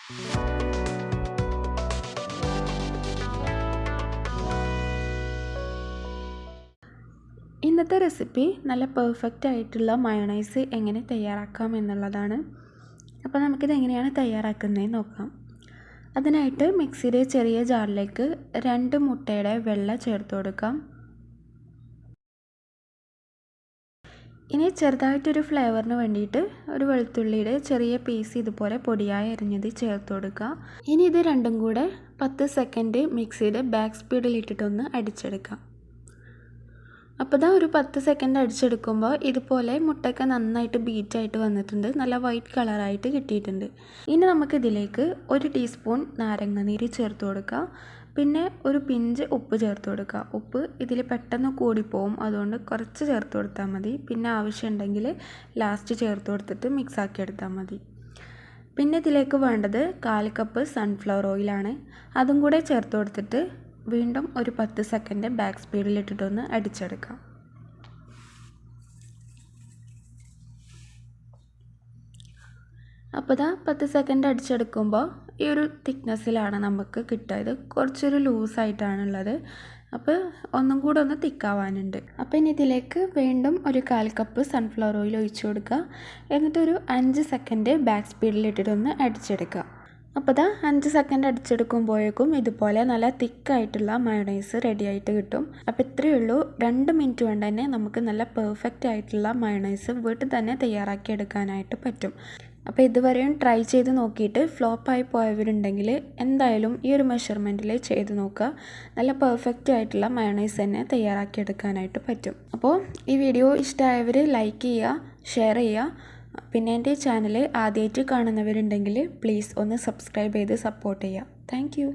ഇന്നത്തെ റെസിപ്പി നല്ല പെർഫെക്റ്റ് ആയിട്ടുള്ള മയോണൈസ് എങ്ങനെ തയ്യാറാക്കാം എന്നുള്ളതാണ്. അപ്പോൾ നമുക്കിത് എങ്ങനെയാണ് തയ്യാറാക്കുന്നതെന്ന് നോക്കാം. അതിനായിട്ട് മിക്സിയുടെ ചെറിയ ജാറിലേക്ക് 2 മുട്ടയുടെ വെള്ള ചേർത്ത് കൊടുക്കാം. ഇനി ചെറുതായിട്ടൊരു ഫ്ലേവറിന് വേണ്ടിയിട്ട് ഒരു വെളുത്തുള്ളിയുടെ ചെറിയ പീസ് ഇതുപോലെ പൊടിയായി അരിഞ്ഞത് ചേർത്ത് കൊടുക്കുക. ഇനി ഇത് രണ്ടും കൂടെ 10 സെക്കൻഡ് മിക്സിയുടെ ബാക്ക് സ്പീഡിലിട്ടിട്ടൊന്ന് അടിച്ചെടുക്കാം. അപ്പോൾ ഇതാ ഒരു 10 സെക്കൻഡ് അടിച്ചെടുക്കുമ്പോൾ ഇതുപോലെ മുട്ടയൊക്കെ നന്നായിട്ട് ബീറ്റായിട്ട് വന്നിട്ടുണ്ട്, നല്ല വൈറ്റ് കളറായിട്ട് കിട്ടിയിട്ടുണ്ട്. ഇനി നമുക്കിതിലേക്ക് 1 ടീസ്പൂൺ നാരങ്ങാനീര് ചേർത്ത് കൊടുക്കുക. പിന്നെ ഒരു പിഞ്ച് ഉപ്പ് ചേർത്ത് കൊടുക്കുക. ഉപ്പ് ഇതിൽ പെട്ടെന്ന് കൂടിപ്പോവും, അതുകൊണ്ട് കുറച്ച് ചേർത്ത് കൊടുത്താൽ മതി. പിന്നെ ആവശ്യമുണ്ടെങ്കിൽ ലാസ്റ്റ് ചേർത്ത് കൊടുത്തിട്ട് മിക്സാക്കി എടുത്താൽ മതി. പിന്നെ ഇതിലേക്ക് വേണ്ടത് 1/4 കപ്പ് സൺഫ്ലവർ ഓയിലാണ്. അതും കൂടെ ചേർത്ത് കൊടുത്തിട്ട് വീണ്ടും ഒരു 10 സെക്കൻഡ് ബാക്ക് സ്പീഡിലിട്ടിട്ടൊന്ന് അടിച്ചെടുക്കാം. അപ്പോൾ ഇതാ 10 സെക്കൻഡ് അടിച്ചെടുക്കുമ്പോൾ ഈ ഒരു തിക്നെസ്സിലാണ് നമുക്ക് കിട്ടുക. ഇത് കുറച്ചൊരു ലൂസായിട്ടാണുള്ളത്, അപ്പോൾ ഒന്നും കൂടെ ഒന്ന് തിക്കാവാനുണ്ട്. അപ്പോൾ ഇനി ഇതിലേക്ക് വീണ്ടും ഒരു 1/4 കപ്പ് സൺഫ്ലവർ ഓയിൽ ഒഴിച്ചു കൊടുക്കുക. എന്നിട്ടൊരു 5 സെക്കൻഡ് ബാക്ക് സ്പീഡിലിട്ടിട്ടൊന്ന് അടിച്ചെടുക്കുക. അപ്പോൾ ഇതാ 5 സെക്കൻഡ് അടിച്ചെടുക്കുമ്പോഴേക്കും ഇതുപോലെ നല്ല തിക്കായിട്ടുള്ള മയോണൈസ് റെഡി ആയിട്ട് കിട്ടും. അപ്പോൾ ഇത്രയേ ഉള്ളൂ. 2 മിനിറ്റ് കൊണ്ട് തന്നെ നമുക്ക് നല്ല പെർഫെക്റ്റ് ആയിട്ടുള്ള മയോണൈസ് വീട്ടിൽ തന്നെ തയ്യാറാക്കി എടുക്കാനായിട്ട് പറ്റും. അപ്പോൾ ഇതുവരെയും ട്രൈ ചെയ്ത് നോക്കിയിട്ട് ഫ്ലോപ്പായി പോയവരുണ്ടെങ്കിൽ എന്തായാലും ഈ ഒരു മെഷർമെൻറ്റിൽ ചെയ്ത് നോക്കുക. നല്ല പെർഫെക്റ്റ് ആയിട്ടുള്ള മയോണൈസ് തന്നെ തയ്യാറാക്കി എടുക്കാനായിട്ട് പറ്റും. അപ്പോൾ ഈ വീഡിയോ ഇഷ്ടമായവർ ലൈക്ക് ചെയ്യുക, ഷെയർ ചെയ്യുക. പിന്നെ എൻ്റെ ചാനൽ ആദ്യമായിട്ട് കാണുന്നവരുണ്ടെങ്കിൽ പ്ലീസ് ഒന്ന് സബ്സ്ക്രൈബ് ചെയ്ത് സപ്പോർട്ട് ചെയ്യുക. Thank you.